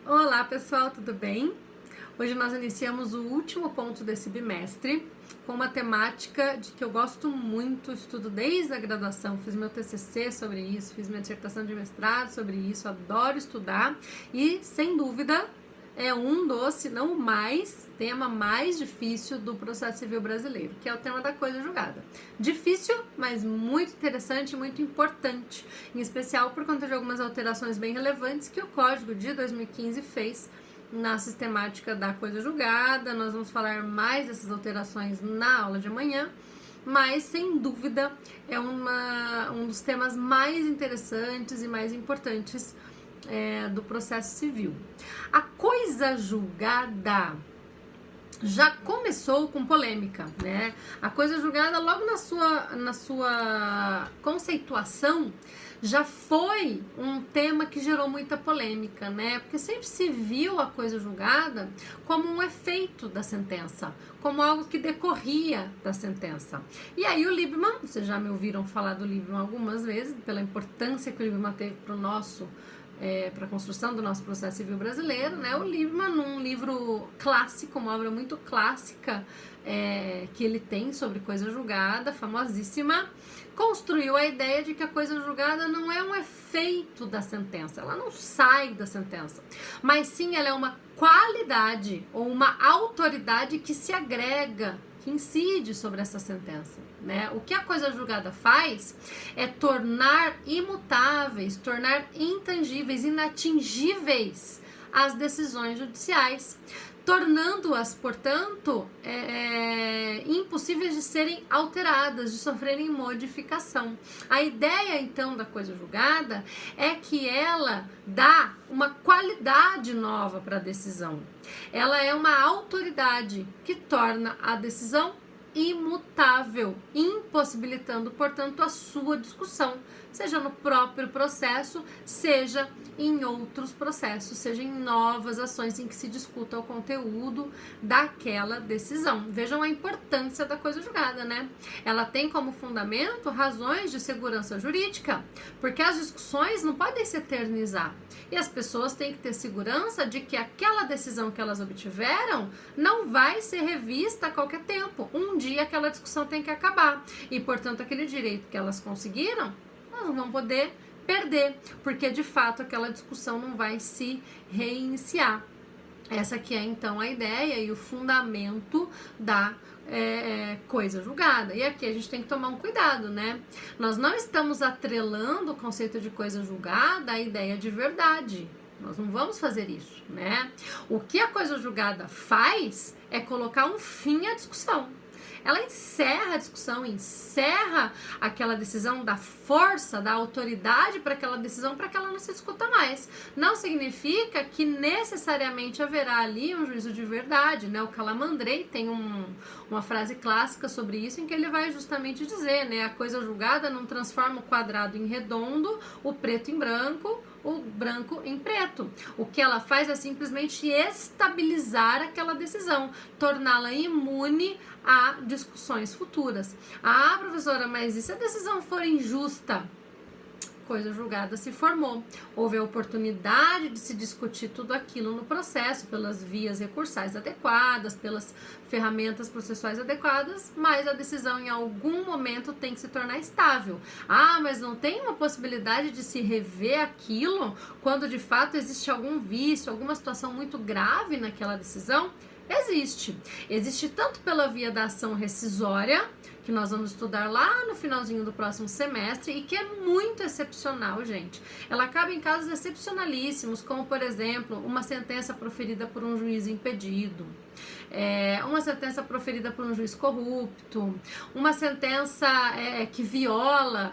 Olá pessoal, tudo bem? Hoje nós iniciamos o último ponto desse bimestre com uma temática de que eu gosto muito, estudo desde a graduação, fiz meu TCC sobre isso, fiz minha dissertação de mestrado sobre isso, adoro estudar e, sem dúvida, é um dos, se não o mais, tema mais difícil do processo civil brasileiro, que é o tema da coisa julgada. Difícil, mas muito interessante e muito importante, em especial por conta de algumas alterações bem relevantes que o Código de 2015 fez na sistemática da coisa julgada. Nós vamos falar mais dessas alterações na aula de amanhã, mas sem dúvida é um dos temas mais interessantes e mais importantes do processo civil. A coisa julgada já começou com polêmica, né? A coisa julgada, logo na sua conceituação, já foi um tema que gerou muita polêmica, né? Porque sempre se viu a coisa julgada como um efeito da sentença, como algo que decorria da sentença. E aí o Liebman, vocês já me ouviram falar do Liebman algumas vezes, pela importância que o Liebman teve para o nosso para a construção do nosso processo civil brasileiro, né? O Liebman, num livro clássico, uma obra muito clássica que ele tem sobre coisa julgada, famosíssima, construiu a ideia de que a coisa julgada não é um efeito da sentença, ela não sai da sentença, mas sim ela é uma qualidade ou uma autoridade que se agrega, que incide sobre essa sentença, né? O que a coisa julgada faz é tornar imutáveis, tornar intangíveis, inatingíveis as decisões judiciais, tornando-as, portanto, impossíveis de serem alteradas, de sofrerem modificação. A ideia, então, da coisa julgada é que ela dá uma qualidade nova para a decisão. Ela é uma autoridade que torna a decisão imutável, impossibilitando, portanto, a sua discussão, seja no próprio processo, seja em outros processos, seja em novas ações em que se discuta o conteúdo daquela decisão. Vejam a importância da coisa julgada, né? Ela tem como fundamento razões de segurança jurídica, porque as discussões não podem se eternizar e as pessoas têm que ter segurança de que aquela decisão que elas obtiveram não vai ser revista a qualquer tempo. Um dia aquela discussão tem que acabar e, portanto, aquele direito que elas conseguiram, elas não vão poder perder, porque de fato aquela discussão não vai se reiniciar. Essa aqui é então a ideia e o fundamento da coisa julgada. E aqui a gente tem que tomar um cuidado, né? Nós não estamos atrelando o conceito de coisa julgada à ideia de verdade. Nós não vamos fazer isso, né? O que a coisa julgada faz é colocar um fim à discussão. Ela encerra a discussão, encerra aquela decisão, dá força, dá autoridade para aquela decisão, para que ela não se discuta mais. Não significa que necessariamente haverá ali um juízo de verdade, né? O Calamandrei tem uma frase clássica sobre isso, em que ele vai justamente dizer, né? A coisa julgada não transforma o quadrado em redondo, o preto em branco, o branco em preto. O que ela faz é simplesmente estabilizar aquela decisão, torná-la imune a discussões futuras. Ah, professora, mas e se a decisão for injusta? Coisa julgada se formou. Houve a oportunidade de se discutir tudo aquilo no processo, pelas vias recursais adequadas, pelas ferramentas processuais adequadas, mas a decisão em algum momento tem que se tornar estável. Ah, mas não tem uma possibilidade de se rever aquilo quando de fato existe algum vício, alguma situação muito grave naquela decisão? Existe. Existe tanto pela via da ação rescisória, que nós vamos estudar lá no finalzinho do próximo semestre e que é muito excepcional, gente. Ela acaba em casos excepcionalíssimos, como, por exemplo, uma sentença proferida por um juiz impedido, uma sentença proferida por um juiz corrupto, uma sentença que viola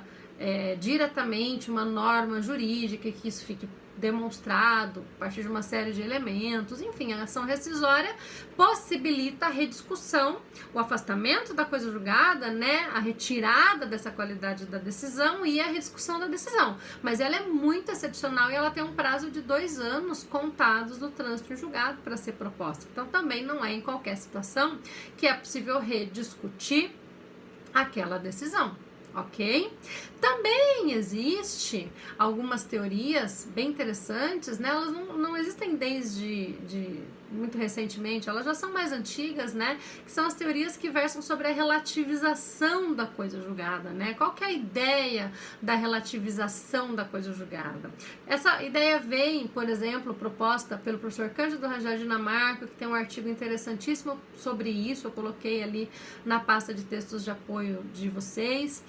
diretamente uma norma jurídica, que isso fique demonstrado a partir de uma série de elementos. Enfim, a ação rescisória possibilita a rediscussão, o afastamento da coisa julgada, né, a retirada dessa qualidade da decisão e a rediscussão da decisão. Mas ela é muito excepcional e ela tem um prazo de 2 anos contados no trânsito em julgado para ser proposta. Então também não é em qualquer situação que é possível rediscutir aquela decisão. ok? Também existe algumas teorias bem interessantes, né? Elas não existem desde muito recentemente, elas já são mais antigas, né? Que são as teorias que versam sobre a relativização da coisa julgada, né? Qual que é a ideia da relativização da coisa julgada? Essa ideia vem, por exemplo, proposta pelo professor Cândido Rajá Dinamarca, que tem um artigo interessantíssimo sobre isso, eu coloquei ali na pasta de textos de apoio de vocês.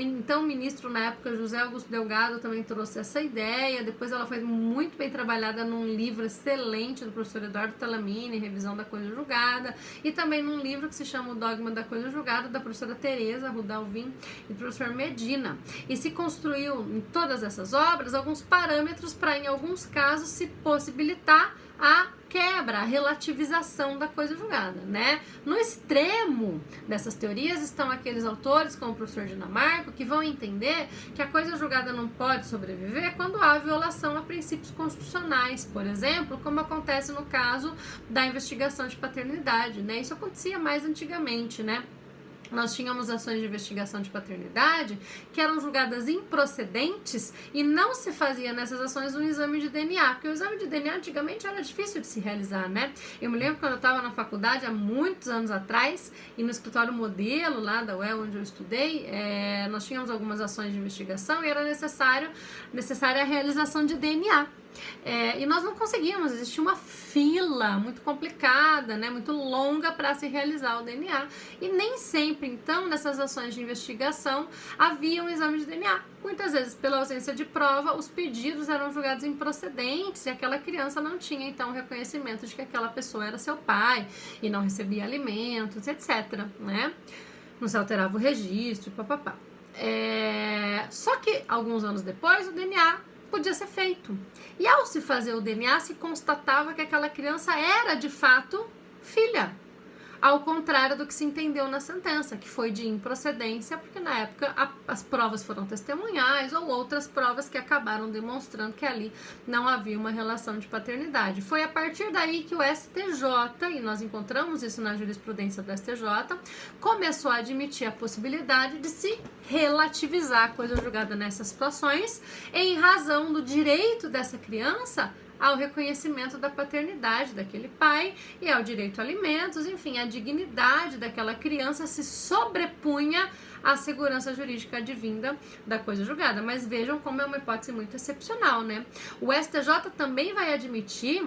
Então, o ministro na época, José Augusto Delgado, também trouxe essa ideia. Depois ela foi muito bem trabalhada num livro excelente do professor Eduardo Talamini, Revisão da Coisa Julgada, e também num livro que se chama O Dogma da Coisa Julgada, da professora Tereza Rudalvin e do professor Medina. E se construiu em todas essas obras alguns parâmetros para, em alguns casos, se possibilitar a quebra, a relativização da coisa julgada, né? No extremo dessas teorias estão aqueles autores, como o professor Dinamarca, que vão entender que a coisa julgada não pode sobreviver quando há violação a princípios constitucionais, por exemplo, como acontece no caso da investigação de paternidade, né? Isso acontecia mais antigamente, né? Nós tínhamos ações de investigação de paternidade que eram julgadas improcedentes e não se fazia nessas ações um exame de DNA, porque o exame de DNA antigamente era difícil de se realizar, né? Eu me lembro quando eu estava na faculdade, há muitos anos atrás, e no escritório modelo lá da UEL, onde eu estudei, nós tínhamos algumas ações de investigação e era necessária a realização de DNA. E nós não conseguíamos, existia uma fila muito complicada, né, muito longa para se realizar o DNA, e nem sempre, então, nessas ações de investigação havia um exame de DNA. Muitas vezes, pela ausência de prova, os pedidos eram julgados improcedentes e aquela criança não tinha, então, o reconhecimento de que aquela pessoa era seu pai e não recebia alimentos, etc, né? Não se alterava o registro, papapá. Só que, alguns anos depois, o DNA podia ser feito. E ao se fazer o DNA, se constatava que aquela criança era, de fato, filha. Ao contrário do que se entendeu na sentença, que foi de improcedência, porque na época as provas foram testemunhais ou outras provas que acabaram demonstrando que ali não havia uma relação de paternidade. Foi a partir daí que o STJ, e nós encontramos isso na jurisprudência do STJ, começou a admitir a possibilidade de se relativizar a coisa julgada nessas situações em razão do direito dessa criança ao reconhecimento da paternidade daquele pai e ao direito a alimentos, enfim, a dignidade daquela criança se sobrepunha à segurança jurídica advinda da coisa julgada. Mas vejam como é uma hipótese muito excepcional, né? O STJ também vai admitir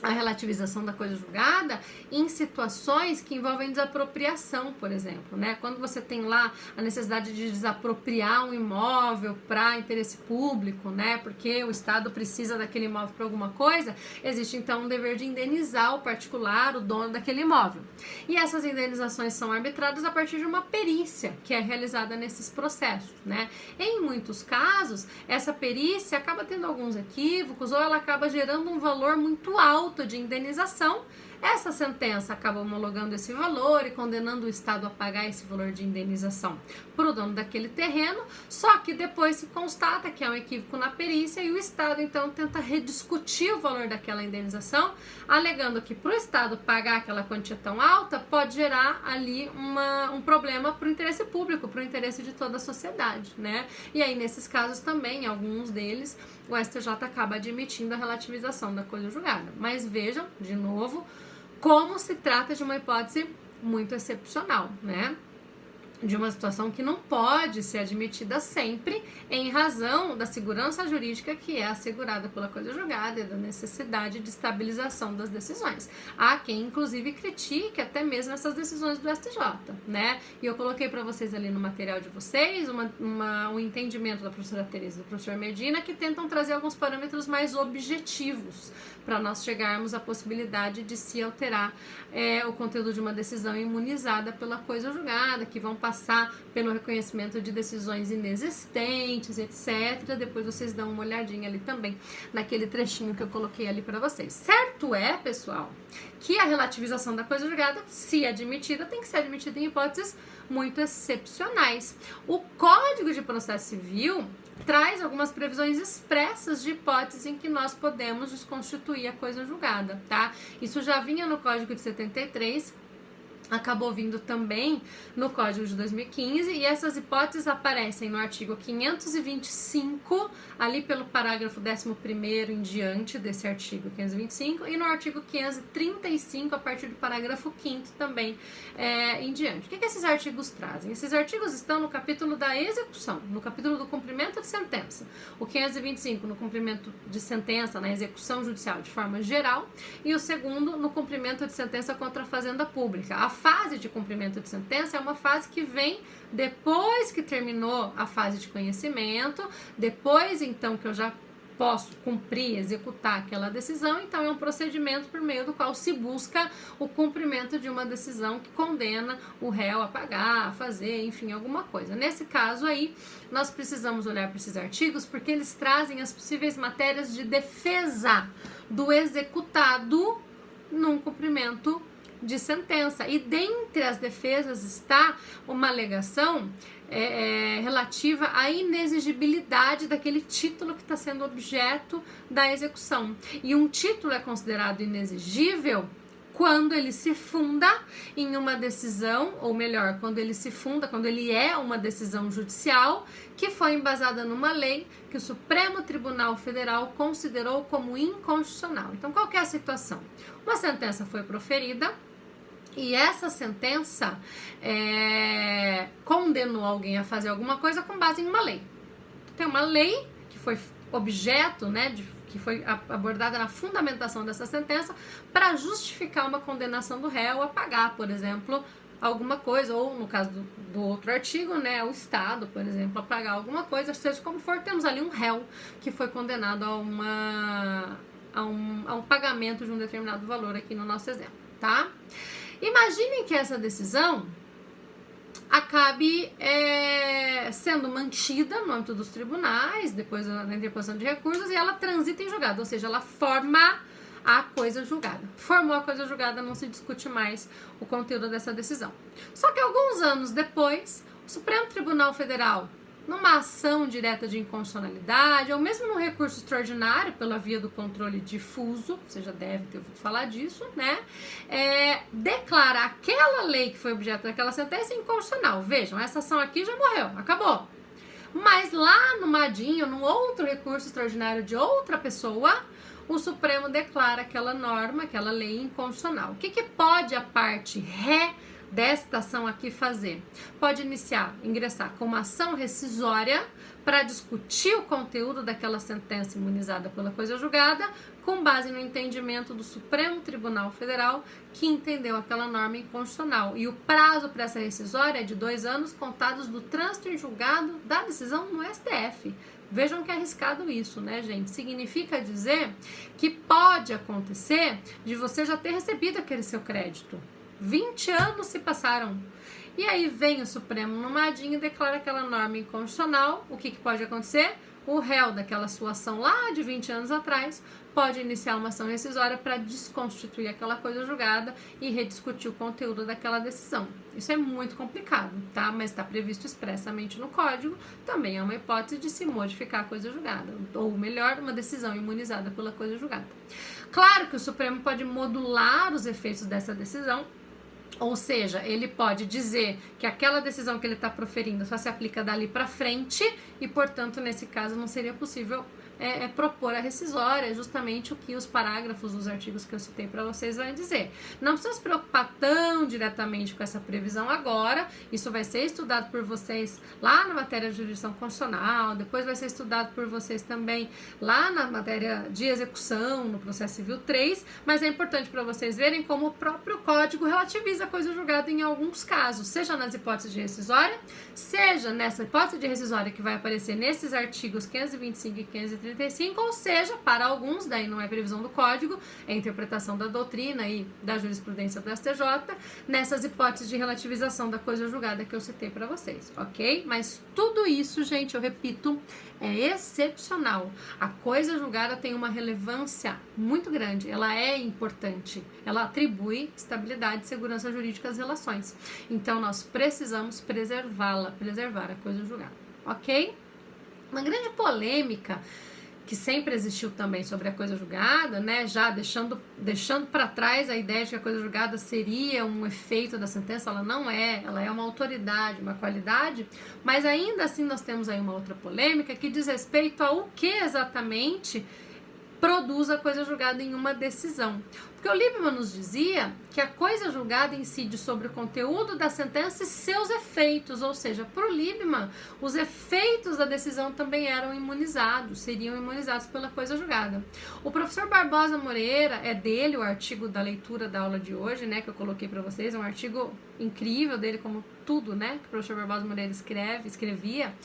a relativização da coisa julgada em situações que envolvem desapropriação, por exemplo, né? Quando você tem lá a necessidade de desapropriar um imóvel para interesse público, né? Porque o Estado precisa daquele imóvel para alguma coisa, existe então um dever de indenizar o particular, o dono daquele imóvel. E essas indenizações são arbitradas a partir de uma perícia que é realizada nesses processos, né? Em muitos casos, essa perícia acaba tendo alguns equívocos ou ela acaba gerando um valor muito alto de indenização. Essa sentença acaba homologando esse valor e condenando o Estado a pagar esse valor de indenização para o dono daquele terreno, só que depois se constata que é um equívoco na perícia e o Estado então tenta rediscutir o valor daquela indenização, alegando que para o Estado pagar aquela quantia tão alta pode gerar ali um problema para o interesse público, para o interesse de toda a sociedade, né? E aí nesses casos também, alguns deles, o STJ acaba admitindo a relativização da coisa julgada. Mas vejam, de novo, como se trata de uma hipótese muito excepcional, né? De uma situação que não pode ser admitida sempre em razão da segurança jurídica que é assegurada pela coisa julgada e da necessidade de estabilização das decisões. Há quem, inclusive, critique até mesmo essas decisões do STJ, né? E eu coloquei para vocês ali no material de vocês um entendimento da professora Tereza e do professor Medina que tentam trazer alguns parâmetros mais objetivos para nós chegarmos à possibilidade de se alterar o conteúdo de uma decisão imunizada pela coisa julgada, que vão passar pelo reconhecimento de decisões inexistentes, etc. Depois vocês dão uma olhadinha ali também naquele trechinho que eu coloquei ali para vocês. Certo pessoal, que a relativização da coisa julgada, se admitida, tem que ser admitida em hipóteses muito excepcionais. O Código de Processo Civil traz algumas previsões expressas de hipóteses em que nós podemos desconstituir a coisa julgada, tá? Isso já vinha no Código de 73, acabou vindo também no Código de 2015, e essas hipóteses aparecem no artigo 525, ali pelo parágrafo 11º em diante desse artigo 525, e no artigo 535, a partir do parágrafo 5º também em diante. O que esses artigos trazem? Esses artigos estão no capítulo da execução, no capítulo do cumprimento de sentença. O 525 no cumprimento de sentença, na execução judicial de forma geral, e o segundo no cumprimento de sentença contra a fazenda pública. A fase de cumprimento de sentença é uma fase que vem depois que terminou a fase de conhecimento, depois então que eu já posso cumprir, executar aquela decisão. Então é um procedimento por meio do qual se busca o cumprimento de uma decisão que condena o réu a pagar, a fazer, enfim, alguma coisa. Nesse caso aí, nós precisamos olhar para esses artigos porque eles trazem as possíveis matérias de defesa do executado num cumprimento de sentença, e dentre as defesas está uma alegação relativa à inexigibilidade daquele título que está sendo objeto da execução. E um título é considerado inexigível quando ele se funda em uma decisão, ou melhor, quando ele é uma decisão judicial que foi embasada numa lei que o Supremo Tribunal Federal considerou como inconstitucional. Então, qual que é a situação? Uma sentença foi proferida, e essa sentença condenou alguém a fazer alguma coisa com base em uma lei. Tem uma lei que foi objeto, que foi abordada na fundamentação dessa sentença para justificar uma condenação do réu a pagar, por exemplo, alguma coisa, ou no caso do outro artigo, o Estado, por exemplo, a pagar alguma coisa, seja como for, temos ali um réu que foi condenado a um pagamento de um determinado valor aqui no nosso exemplo, tá? Imaginem que essa decisão acabe sendo mantida no âmbito dos tribunais, depois da interposição de recursos, e ela transita em julgado, ou seja, ela forma a coisa julgada. Formou a coisa julgada, não se discute mais o conteúdo dessa decisão. Só que alguns anos depois, o Supremo Tribunal Federal, numa ação direta de inconstitucionalidade, ou mesmo num recurso extraordinário pela via do controle difuso, você já deve ter ouvido falar disso, declara aquela lei que foi objeto daquela sentença inconstitucional. Vejam, essa ação aqui já morreu, acabou. Mas lá no MADinho, num outro recurso extraordinário de outra pessoa, o Supremo declara aquela norma, aquela lei inconstitucional. O que pode a parte ré desta ação aqui fazer? Pode ingressar com uma ação rescisória para discutir o conteúdo daquela sentença imunizada pela coisa julgada, com base no entendimento do Supremo Tribunal Federal, que entendeu aquela norma inconstitucional. E o prazo para essa rescisória é de 2 anos contados do trânsito em julgado da decisão no STF. Vejam que é arriscado isso, gente? Significa dizer que pode acontecer de você já ter recebido aquele seu crédito. 20 anos se passaram. E aí vem o Supremo no MADinho e declara aquela norma inconstitucional. O que pode acontecer? O réu daquela sua ação lá de 20 anos atrás pode iniciar uma ação rescisória para desconstituir aquela coisa julgada e rediscutir o conteúdo daquela decisão. Isso é muito complicado, tá? Mas está previsto expressamente no Código. Também é uma hipótese de se modificar a coisa julgada, ou melhor, uma decisão imunizada pela coisa julgada. Claro que o Supremo pode modular os efeitos dessa decisão, ou seja, ele pode dizer que aquela decisão que ele está proferindo só se aplica dali para frente e, portanto, nesse caso não seria possível propor a rescisória, justamente o que os parágrafos dos artigos que eu citei para vocês vai dizer. Não precisa se preocupar tão diretamente com essa previsão agora, isso vai ser estudado por vocês lá na matéria de jurisdição constitucional, depois vai ser estudado por vocês também lá na matéria de execução, no processo civil 3, mas é importante para vocês verem como o próprio Código relativiza a coisa julgada em alguns casos, seja nas hipóteses de rescisória, seja nessa hipótese de rescisória que vai aparecer nesses artigos 525 e 535, ou seja, para alguns, daí não é previsão do Código, é interpretação da doutrina e da jurisprudência do STJ, nessas hipóteses de relativização da coisa julgada que eu citei para vocês, ok? Mas tudo isso, gente, eu repito, é excepcional. A coisa julgada tem uma relevância muito grande, ela é importante, ela atribui estabilidade e segurança jurídica às relações. Então, nós precisamos preservar a coisa julgada, ok? Uma grande polêmica que sempre existiu também sobre a coisa julgada, né, já deixando para trás a ideia de que a coisa julgada seria um efeito da sentença, ela não é, ela é uma autoridade, uma qualidade, mas ainda assim nós temos aí uma outra polêmica que diz respeito ao que exatamente produz a coisa julgada em uma decisão. Porque o Liebman nos dizia que a coisa julgada incide sobre o conteúdo da sentença e seus efeitos, ou seja, para o Liebman, os efeitos da decisão também eram imunizados, seriam imunizados pela coisa julgada. O professor Barbosa Moreira, é dele o artigo da leitura da aula de hoje, né, que eu coloquei para vocês, é um artigo incrível dele, como tudo, né, que o professor Barbosa Moreira escrevia,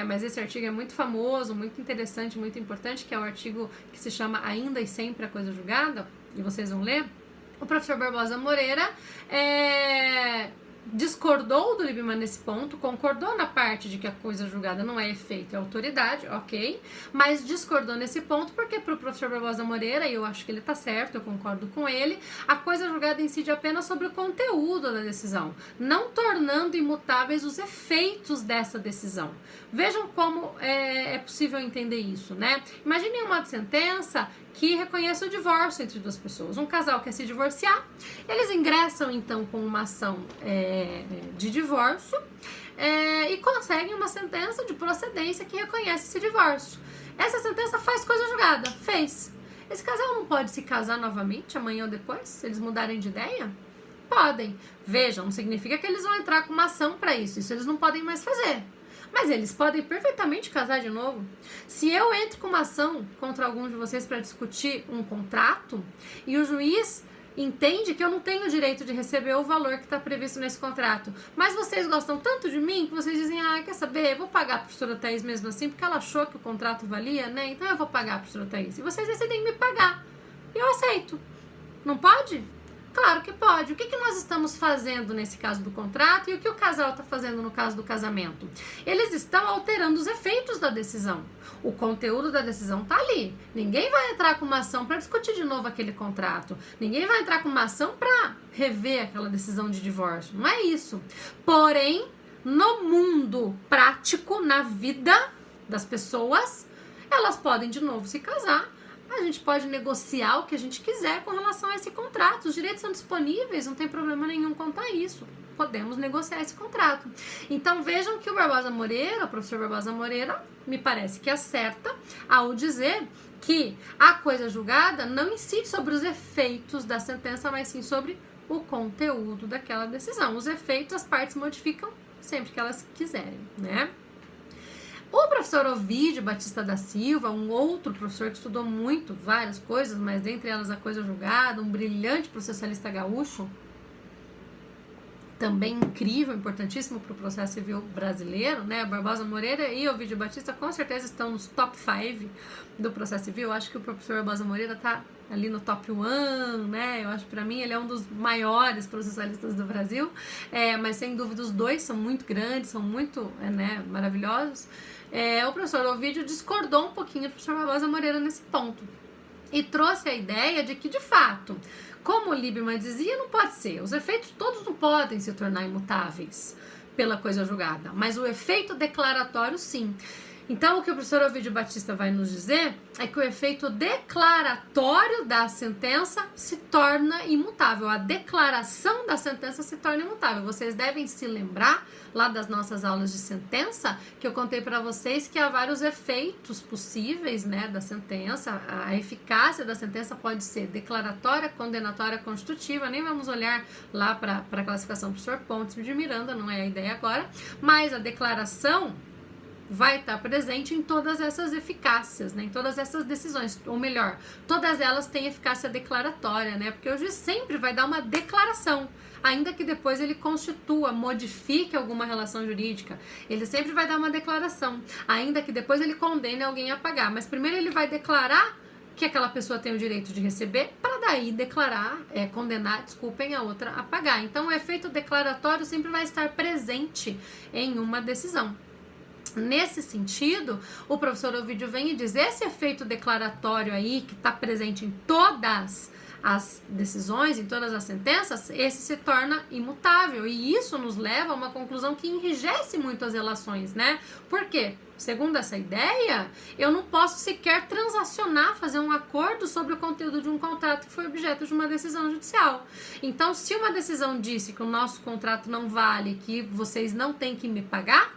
mas esse artigo é muito famoso, muito interessante, muito importante, que é o artigo que se chama Ainda e Sempre a Coisa Julgada, e vocês vão ler. O professor Barbosa Moreira discordou do Liebman nesse ponto, concordou na parte de que a coisa julgada não é efeito, é autoridade, ok, mas discordou nesse ponto porque para o professor Barbosa Moreira, e eu acho que ele está certo, eu concordo com ele, a coisa julgada incide apenas sobre o conteúdo da decisão, não tornando imutáveis os efeitos dessa decisão. Vejam como é possível entender isso, né? Imaginem uma sentença que reconheça o divórcio entre duas pessoas. Um casal quer se divorciar, eles ingressam então com uma ação de divórcio e conseguem uma sentença de procedência que reconhece esse divórcio. Essa sentença faz coisa julgada, fez. Esse casal não pode se casar novamente amanhã ou depois, se eles mudarem de ideia? Podem. Vejam, não significa que eles vão entrar com uma ação para isso eles não podem mais fazer. Mas eles podem perfeitamente casar de novo. Se eu entro com uma ação contra algum de vocês para discutir um contrato e o juiz entende que eu não tenho o direito de receber o valor que está previsto nesse contrato, mas vocês gostam tanto de mim que vocês dizem, quer saber, eu vou pagar a professora Thaís mesmo assim, porque ela achou que o contrato valia, né? Então eu vou pagar a professora Thaís. E vocês decidem me pagar. E eu aceito. Não pode? Claro que pode. O que nós estamos fazendo nesse caso do contrato e o que o casal está fazendo no caso do casamento? Eles estão alterando os efeitos da decisão. O conteúdo da decisão está ali. Ninguém vai entrar com uma ação para discutir de novo aquele contrato. Ninguém vai entrar com uma ação para rever aquela decisão de divórcio. Não é isso. Porém, no mundo prático, na vida das pessoas, elas podem de novo se casar. A gente pode negociar o que a gente quiser com relação a esse contrato. Os direitos são disponíveis, não tem problema nenhum quanto a isso. Podemos negociar esse contrato. Então vejam que o professor Barbosa Moreira, me parece que acerta ao dizer que a coisa julgada não incide sobre os efeitos da sentença, mas sim sobre o conteúdo daquela decisão. Os efeitos as partes modificam sempre que elas quiserem, né? O professor Ovídio Batista da Silva, um outro professor que estudou muito, várias coisas, mas dentre elas a coisa julgada, um brilhante processualista gaúcho, também incrível, importantíssimo para o processo civil brasileiro, né? Barbosa Moreira e Ovídio Batista com certeza estão nos top 5 do processo civil. Eu acho que o professor Barbosa Moreira está ali no top 1, né? Eu acho que para mim ele é um dos maiores processualistas do Brasil, mas sem dúvida os dois são muito grandes, são muito maravilhosos. O professor Ovídio discordou um pouquinho do professor Barbosa Moreira nesse ponto e trouxe a ideia de que, de fato, como o Liebman dizia, não pode ser. Os efeitos todos não podem se tornar imutáveis pela coisa julgada, mas o efeito declaratório, sim. Então, o que o professor Ovídio Batista vai nos dizer é que o efeito declaratório da sentença se torna imutável. A declaração da sentença se torna imutável. Vocês devem se lembrar, lá das nossas aulas de sentença, que eu contei para vocês que há vários efeitos possíveis, né, da sentença. A eficácia da sentença pode ser declaratória, condenatória, constitutiva. Nem vamos olhar lá para a classificação do professor Pontes de Miranda, não é a ideia agora. Mas a declaração vai estar presente em todas essas eficácias, né? Em todas essas decisões, ou melhor, todas elas têm eficácia declaratória, né? Porque o juiz sempre vai dar uma declaração, ainda que depois ele constitua, modifique alguma relação jurídica, ele sempre vai dar uma declaração, ainda que depois ele condene alguém a pagar, mas primeiro ele vai declarar que aquela pessoa tem o direito de receber, para daí condenar a outra a pagar. Então o efeito declaratório sempre vai estar presente em uma decisão. Nesse sentido, o professor Ovídio vem e diz, esse efeito declaratório aí, que está presente em todas as decisões, em todas as sentenças, esse se torna imutável. E isso nos leva a uma conclusão que enrijece muito as relações, né? Por quê? Segundo essa ideia, eu não posso sequer transacionar, fazer um acordo sobre o conteúdo de um contrato que foi objeto de uma decisão judicial. Então, se uma decisão disse que o nosso contrato não vale, que vocês não têm que me pagar,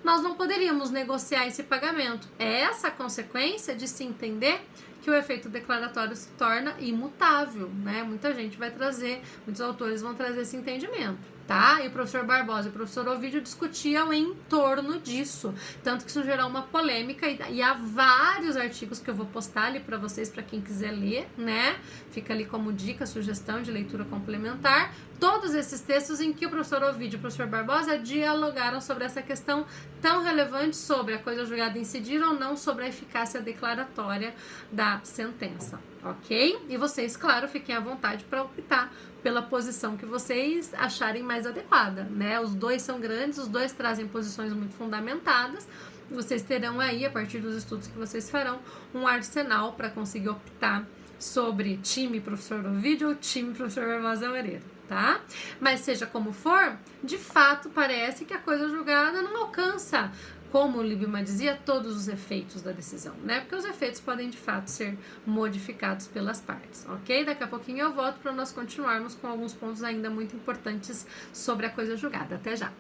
nós não poderíamos negociar esse pagamento. É essa a consequência de se entender que o efeito declaratório se torna imutável, né? Muitos autores vão trazer esse entendimento, tá? E o professor Barbosa e o professor Ovidio discutiam em torno disso, tanto que isso gerou uma polêmica e há vários artigos que eu vou postar ali para vocês, para quem quiser ler, né? Fica ali como dica, sugestão de leitura complementar. Todos esses textos em que o professor Ovidio e o professor Barbosa dialogaram sobre essa questão tão relevante sobre a coisa julgada incidir ou não sobre a eficácia declaratória da sentença, ok? E vocês, claro, fiquem à vontade para optar pela posição que vocês acharem mais adequada, né? Os dois são grandes, os dois trazem posições muito fundamentadas. Vocês terão aí, a partir dos estudos que vocês farão, um arsenal para conseguir optar sobre time professor Ovidio ou time professor Barbosa Moreira, tá? Mas seja como for, de fato parece que a coisa julgada não alcança, como o Liebman dizia, todos os efeitos da decisão, né? Porque os efeitos podem de fato ser modificados pelas partes, ok? Daqui a pouquinho eu volto para nós continuarmos com alguns pontos ainda muito importantes sobre a coisa julgada. Até já!